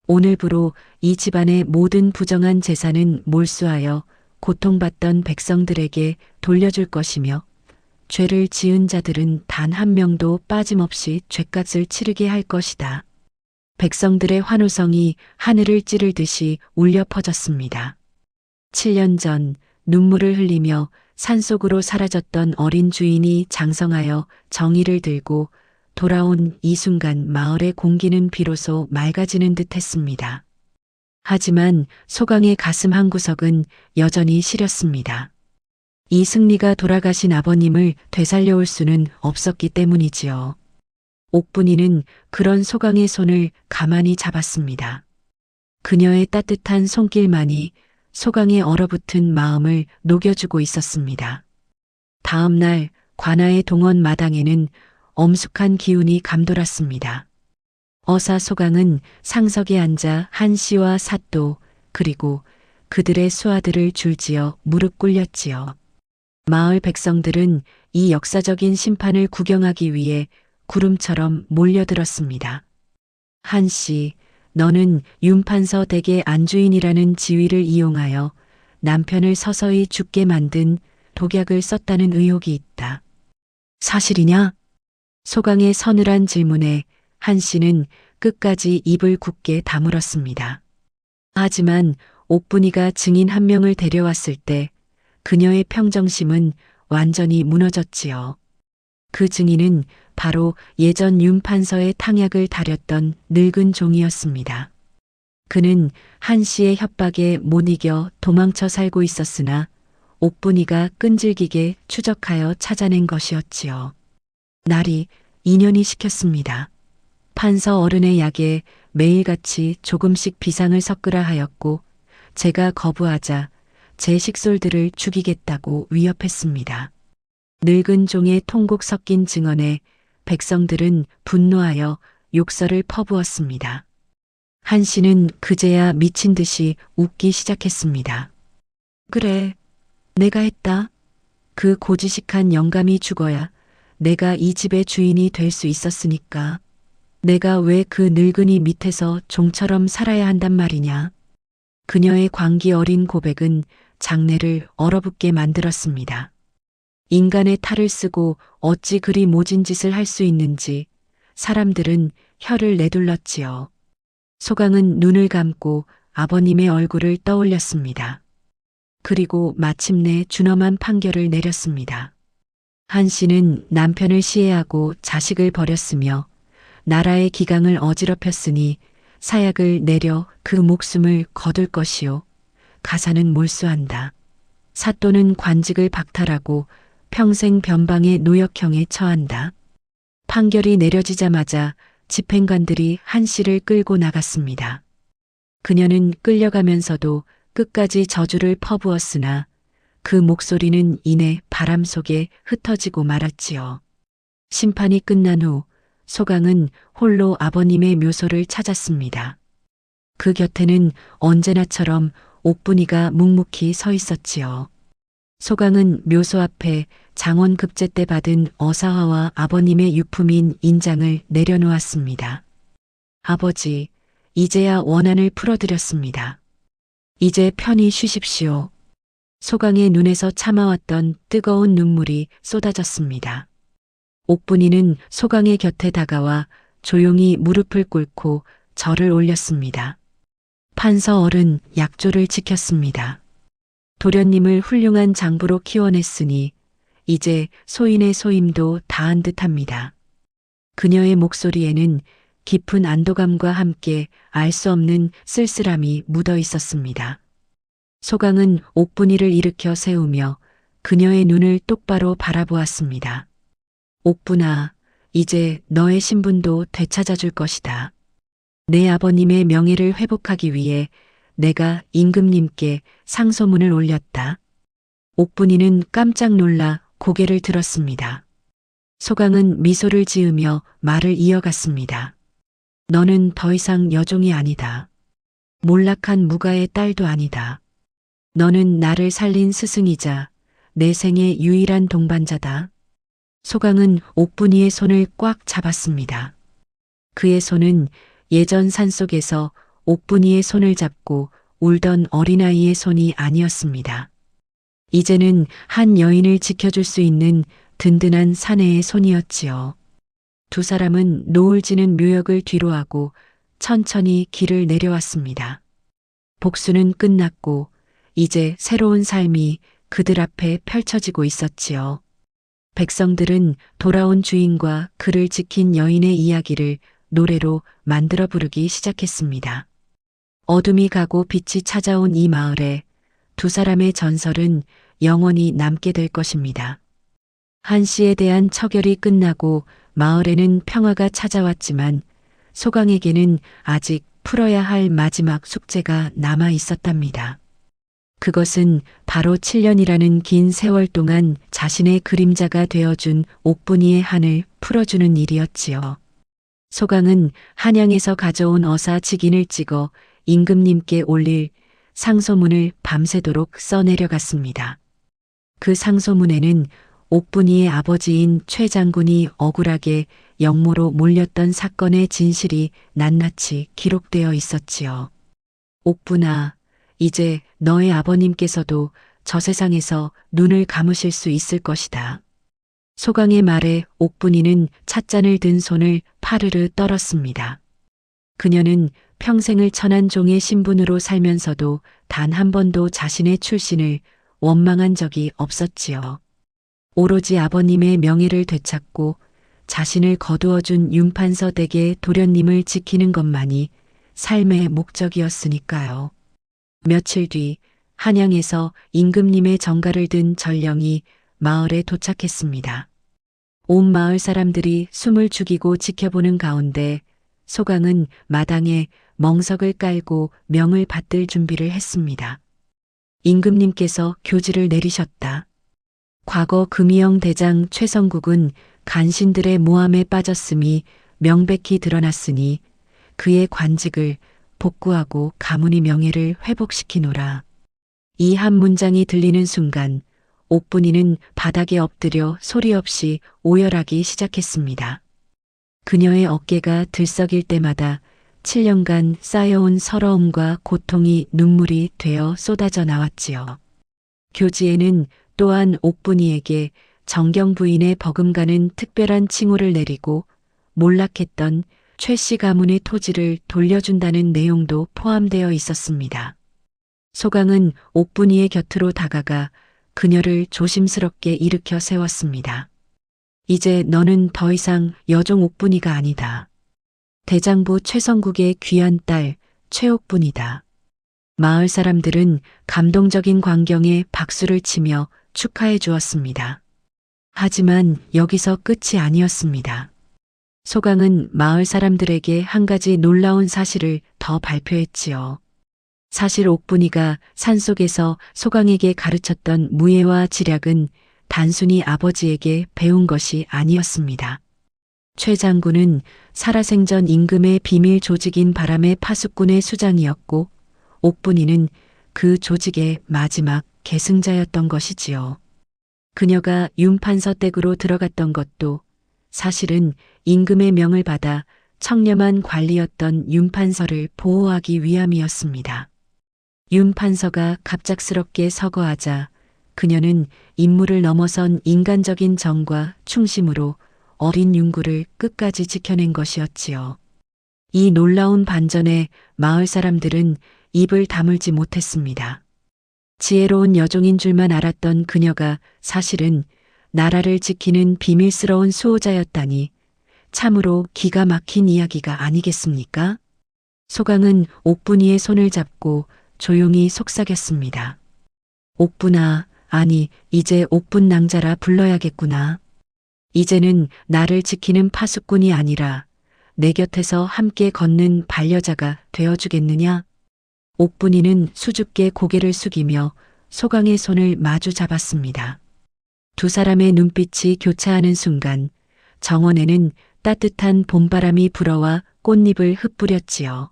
오늘부로 이 집안의 모든 부정한 재산은 몰수하여 고통받던 백성들에게 돌려줄 것이며 죄를 지은 자들은 단 한 명도 빠짐없이 죗값을 치르게 할 것이다. 백성들의 환호성이 하늘을 찌르듯이 울려 퍼졌습니다. 7년 전 눈물을 흘리며 산속으로 사라졌던 어린 주인이 장성하여 정의를 들고 돌아온 이 순간 마을의 공기는 비로소 맑아지는 듯 했습니다. 하지만 소강의 가슴 한구석은 여전히 시렸습니다. 이 승리가 돌아가신 아버님을 되살려올 수는 없었기 때문이지요. 옥분이는 그런 소강의 손을 가만히 잡았습니다. 그녀의 따뜻한 손길만이 소강의 얼어붙은 마음을 녹여주고 있었습니다. 다음 날 관아의 동원 마당에는 엄숙한 기운이 감돌았습니다. 어사 소강은 상석에 앉아 한 씨와 사또 그리고 그들의 수하들을 줄지어 무릎 꿇렸지요. 마을 백성들은 이 역사적인 심판을 구경하기 위해 구름처럼 몰려들었습니다. 한 씨, 너는 윤판서 댁의 안주인이라는 지위를 이용하여 남편을 서서히 죽게 만든 독약을 썼다는 의혹이 있다. 사실이냐? 소강의 서늘한 질문에 한 씨는 끝까지 입을 굳게 다물었습니다. 하지만 옥분이가 증인 한 명을 데려왔을 때 그녀의 평정심은 완전히 무너졌지요. 그 증인은 바로 예전 윤판서의 탕약을 다렸던 늙은 종이었습니다. 그는 한 씨의 협박에 못 이겨 도망쳐 살고 있었으나 옥분이가 끈질기게 추적하여 찾아낸 것이었지요. 날이 2년이 시켰습니다. 판서 어른의 약에 매일같이 조금씩 비상을 섞으라 하였고 제가 거부하자 제 식솔들을 죽이겠다고 위협했습니다. 늙은 종의 통곡 섞인 증언에 백성들은 분노하여 욕설을 퍼부었습니다. 한 씨는 그제야 미친 듯이 웃기 시작했습니다. 그래, 내가 했다. 그 고지식한 영감이 죽어야 내가 이 집의 주인이 될 수 있었으니까. 내가 왜 그 늙은이 밑에서 종처럼 살아야 한단 말이냐. 그녀의 광기 어린 고백은 장내를 얼어붙게 만들었습니다. 인간의 탈을 쓰고 어찌 그리 모진 짓을 할 수 있는지 사람들은 혀를 내둘렀지요. 소강은 눈을 감고 아버님의 얼굴을 떠올렸습니다. 그리고 마침내 준엄한 판결을 내렸습니다. 한 씨는 남편을 시해하고 자식을 버렸으며 나라의 기강을 어지럽혔으니 사약을 내려 그 목숨을 거둘 것이요. 가사는 몰수한다. 사또는 관직을 박탈하고 평생 변방의 노역형에 처한다. 판결이 내려지자마자 집행관들이 한 씨를 끌고 나갔습니다. 그녀는 끌려가면서도 끝까지 저주를 퍼부었으나 그 목소리는 이내 바람 속에 흩어지고 말았지요. 심판이 끝난 후 소강은 홀로 아버님의 묘소를 찾았습니다. 그 곁에는 언제나처럼 옥분이가 묵묵히 서 있었지요. 소강은 묘소 앞에 장원급제 때 받은 어사화와 아버님의 유품인 인장을 내려놓았습니다. 아버지, 이제야 원한을 풀어드렸습니다. 이제 편히 쉬십시오. 소강의 눈에서 참아왔던 뜨거운 눈물이 쏟아졌습니다. 옥분이는 소강의 곁에 다가와 조용히 무릎을 꿇고 절을 올렸습니다. 판서 어른 약조를 지켰습니다. 도련님을 훌륭한 장부로 키워냈으니 이제 소인의 소임도 다한 듯합니다. 그녀의 목소리에는 깊은 안도감과 함께 알 수 없는 쓸쓸함이 묻어 있었습니다. 소강은 옥분이를 일으켜 세우며 그녀의 눈을 똑바로 바라보았습니다. 옥분아, 이제 너의 신분도 되찾아 줄 것이다. 내 아버님의 명예를 회복하기 위해 내가 임금님께 상소문을 올렸다. 옥분이는 깜짝 놀라 고개를 들었습니다. 소강은 미소를 지으며 말을 이어갔습니다. 너는 더 이상 여종이 아니다. 몰락한 무가의 딸도 아니다. 너는 나를 살린 스승이자 내 생의 유일한 동반자다. 소강은 옥분이의 손을 꽉 잡았습니다. 그의 손은 예전 산속에서 옥분이의 손을 잡고 울던 어린아이의 손이 아니었습니다. 이제는 한 여인을 지켜줄 수 있는 든든한 사내의 손이었지요. 두 사람은 노을 지는 묘역을 뒤로하고 천천히 길을 내려왔습니다. 복수는 끝났고 이제 새로운 삶이 그들 앞에 펼쳐지고 있었지요. 백성들은 돌아온 주인과 그를 지킨 여인의 이야기를 노래로 만들어 부르기 시작했습니다. 어둠이 가고 빛이 찾아온 이 마을에 두 사람의 전설은 영원히 남게 될 것입니다. 한 씨에 대한 처결이 끝나고 마을에는 평화가 찾아왔지만 소강에게는 아직 풀어야 할 마지막 숙제가 남아 있었답니다. 그것은 바로 7년이라는 긴 세월 동안 자신의 그림자가 되어준 옥분이의 한을 풀어주는 일이었지요. 소강은 한양에서 가져온 어사 직인을 찍어 임금님께 올릴 상소문을 밤새도록 써내려갔습니다. 그 상소문에는 옥분이의 아버지인 최 장군이 억울하게 영모로 몰렸던 사건의 진실이 낱낱이 기록되어 있었지요. 옥분아, 이제 너의 아버님께서도 저 세상에서 눈을 감으실 수 있을 것이다. 소강의 말에 옥분이는 찻잔을 든 손을 파르르 떨었습니다. 그녀는 평생을 천한 종의 신분으로 살면서도 단 한 번도 자신의 출신을 원망한 적이 없었지요. 오로지 아버님의 명예를 되찾고 자신을 거두어준 윤판서 댁의 도련님을 지키는 것만이 삶의 목적이었으니까요. 며칠 뒤 한양에서 임금님의 정가를 든 전령이 마을에 도착했습니다. 온 마을 사람들이 숨을 죽이고 지켜보는 가운데 소강은 마당에 멍석을 깔고 명을 받들 준비를 했습니다. 임금님께서 교지를 내리셨다. 과거 금이영 대장 최성국은 간신들의 모함에 빠졌음이 명백히 드러났으니 그의 관직을 복구하고 가문의 명예를 회복시키노라. 이 한 문장이 들리는 순간 옥분이는 바닥에 엎드려 소리 없이 오열하기 시작했습니다. 그녀의 어깨가 들썩일 때마다 7년간 쌓여온 서러움과 고통이 눈물이 되어 쏟아져 나왔지요. 교지에는 또한 옥분이에게 정경 부인의 버금가는 특별한 칭호를 내리고 몰락했던 최씨 가문의 토지를 돌려준다는 내용도 포함되어 있었습니다. 소강은 옥분이의 곁으로 다가가 그녀를 조심스럽게 일으켜 세웠습니다. 이제 너는 더 이상 여종 옥분이가 아니다. 대장부 최성국의 귀한 딸 최옥분이다. 마을 사람들은 감동적인 광경에 박수를 치며 축하해 주었습니다. 하지만 여기서 끝이 아니었습니다. 소강은 마을 사람들에게 한 가지 놀라운 사실을 더 발표했지요. 사실 옥분이가 산속에서 소강에게 가르쳤던 무예와 지략은 단순히 아버지에게 배운 것이 아니었습니다. 최 장군은 살아생전 임금의 비밀 조직인 바람의 파수꾼의 수장이었고 옥분이는 그 조직의 마지막 계승자였던 것이지요. 그녀가 윤판서 댁으로 들어갔던 것도 사실은 임금의 명을 받아 청렴한 관리였던 윤판서를 보호하기 위함이었습니다. 윤판서가 갑작스럽게 서거하자 그녀는 임무를 넘어선 인간적인 정과 충심으로 어린 윤구를 끝까지 지켜낸 것이었지요. 이 놀라운 반전에 마을 사람들은 입을 다물지 못했습니다. 지혜로운 여종인 줄만 알았던 그녀가 사실은 나라를 지키는 비밀스러운 수호자였다니 참으로 기가 막힌 이야기가 아니겠습니까? 소강은 옥분이의 손을 잡고 조용히 속삭였습니다. 옥분아, 아니 이제 옥분 낭자라 불러야겠구나. 이제는 나를 지키는 파수꾼이 아니라 내 곁에서 함께 걷는 반려자가 되어주겠느냐? 옥분이는 수줍게 고개를 숙이며 소강의 손을 마주 잡았습니다. 두 사람의 눈빛이 교차하는 순간 정원에는 따뜻한 봄바람이 불어와 꽃잎을 흩뿌렸지요.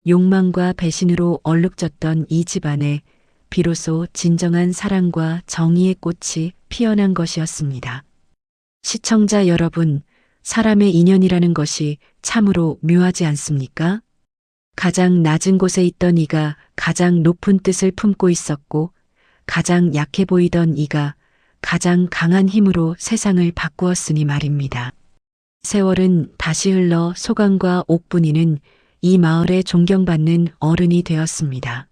욕망과 배신으로 얼룩졌던 이 집안에 비로소 진정한 사랑과 정의의 꽃이 피어난 것이었습니다. 시청자 여러분, 사람의 인연이라는 것이 참으로 묘하지 않습니까? 가장 낮은 곳에 있던 이가 가장 높은 뜻을 품고 있었고, 가장 약해 보이던 이가 가장 강한 힘으로 세상을 바꾸었으니 말입니다. 세월은 다시 흘러 소강과 옥분이는 이 마을에 존경받는 어른이 되었습니다.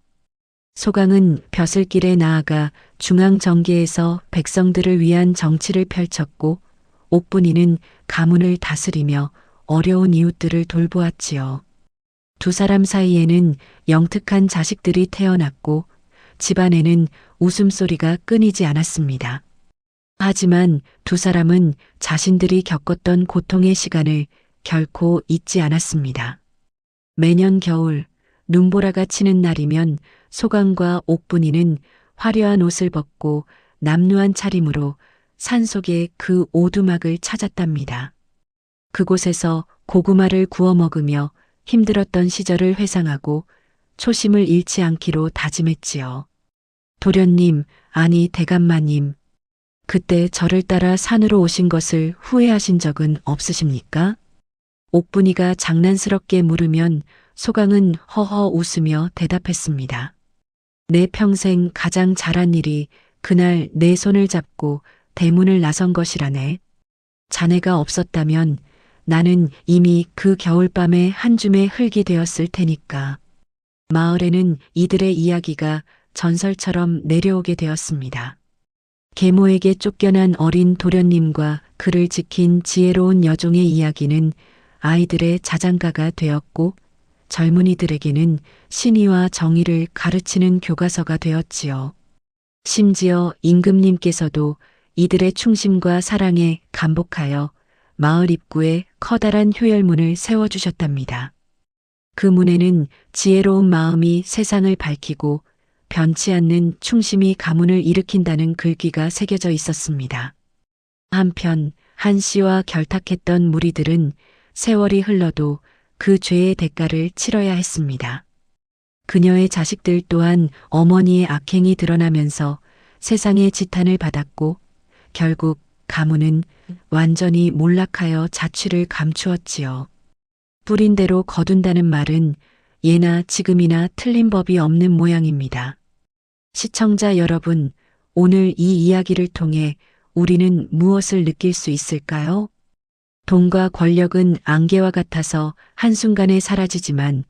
소강은 벼슬길에 나아가 중앙정계에서 백성들을 위한 정치를 펼쳤고, 옥분이는 가문을 다스리며 어려운 이웃들을 돌보았지요. 두 사람 사이에는 영특한 자식들이 태어났고 집안에는 웃음소리가 끊이지 않았습니다. 하지만 두 사람은 자신들이 겪었던 고통의 시간을 결코 잊지 않았습니다. 매년 겨울 눈보라가 치는 날이면 소강과 옥분이는 화려한 옷을 벗고 남루한 차림으로 산속의 그 오두막을 찾았답니다. 그곳에서 고구마를 구워 먹으며 힘들었던 시절을 회상하고 초심을 잃지 않기로 다짐했지요. 도련님, 아니 대감마님, 그때 저를 따라 산으로 오신 것을 후회하신 적은 없으십니까? 옥분이가 장난스럽게 물으면 소강은 허허 웃으며 대답했습니다. 내 평생 가장 잘한 일이 그날 내 손을 잡고 대문을 나선 것이라네. 자네가 없었다면 나는 이미 그 겨울밤에 한 줌의 흙이 되었을 테니까. 마을에는 이들의 이야기가 전설처럼 내려오게 되었습니다. 계모에게 쫓겨난 어린 도련님과 그를 지킨 지혜로운 여종의 이야기는 아이들의 자장가가 되었고 젊은이들에게는 신의와 정의를 가르치는 교과서가 되었지요. 심지어 임금님께서도 이들의 충심과 사랑에 감복하여 마을 입구에 커다란 효열문을 세워주셨답니다. 그 문에는 지혜로운 마음이 세상을 밝히고 변치 않는 충심이 가문을 일으킨다는 글귀가 새겨져 있었습니다. 한편 한 씨와 결탁했던 무리들은 세월이 흘러도 그 죄의 대가를 치러야 했습니다. 그녀의 자식들 또한 어머니의 악행이 드러나면서 세상의 지탄을 받았고 결국 가문은 완전히 몰락하여 자취를 감추었지요. 뿌린 대로 거둔다는 말은 예나 지금이나 틀린 법이 없는 모양입니다. 시청자 여러분, 오늘 이 이야기를 통해 우리는 무엇을 느낄 수 있을까요? 돈과 권력은 안개와 같아서 한순간에 사라지지만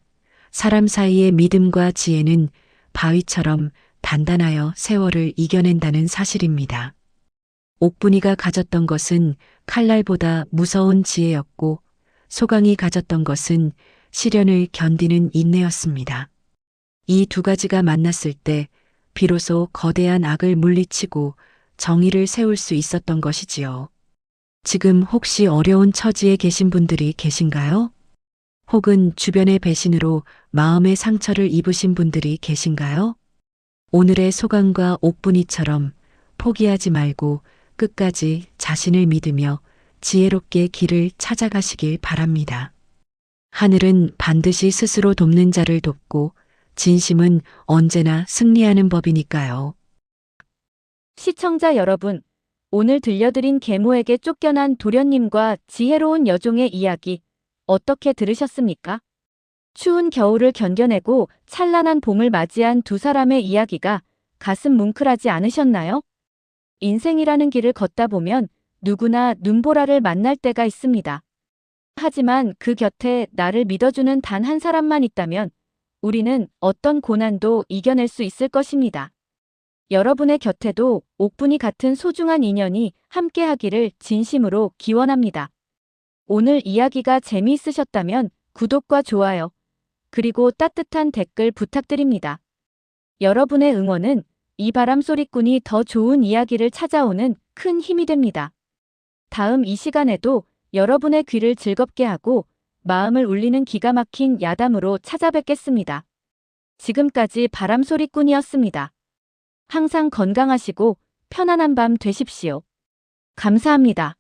사람 사이의 믿음과 지혜는 바위처럼 단단하여 세월을 이겨낸다는 사실입니다. 옥분이가 가졌던 것은 칼날보다 무서운 지혜였고 소강이 가졌던 것은 시련을 견디는 인내였습니다. 이 두 가지가 만났을 때 비로소 거대한 악을 물리치고 정의를 세울 수 있었던 것이지요. 지금 혹시 어려운 처지에 계신 분들이 계신가요? 혹은 주변의 배신으로 마음의 상처를 입으신 분들이 계신가요? 오늘의 소강과 옥분이처럼 포기하지 말고 끝까지 자신을 믿으며 지혜롭게 길을 찾아가시길 바랍니다. 하늘은 반드시 스스로 돕는 자를 돕고 진심은 언제나 승리하는 법이니까요. 시청자 여러분, 오늘 들려드린 계모에게 쫓겨난 도련님과 지혜로운 여종의 이야기 어떻게 들으셨습니까? 추운 겨울을 견뎌내고 찬란한 봄을 맞이한 두 사람의 이야기가 가슴 뭉클하지 않으셨나요? 인생이라는 길을 걷다 보면 누구나 눈보라를 만날 때가 있습니다. 하지만 그 곁에 나를 믿어주는 단 한 사람만 있다면 우리는 어떤 고난도 이겨낼 수 있을 것입니다. 여러분의 곁에도 옥분이 같은 소중한 인연이 함께하기를 진심으로 기원합니다. 오늘 이야기가 재미있으셨다면 구독과 좋아요, 그리고 따뜻한 댓글 부탁드립니다. 여러분의 응원은 이 바람소리꾼이 더 좋은 이야기를 찾아오는 큰 힘이 됩니다. 다음 이 시간에도 여러분의 귀를 즐겁게 하고 마음을 울리는 기가 막힌 야담으로 찾아뵙겠습니다. 지금까지 바람소리꾼이었습니다. 항상 건강하시고 편안한 밤 되십시오. 감사합니다.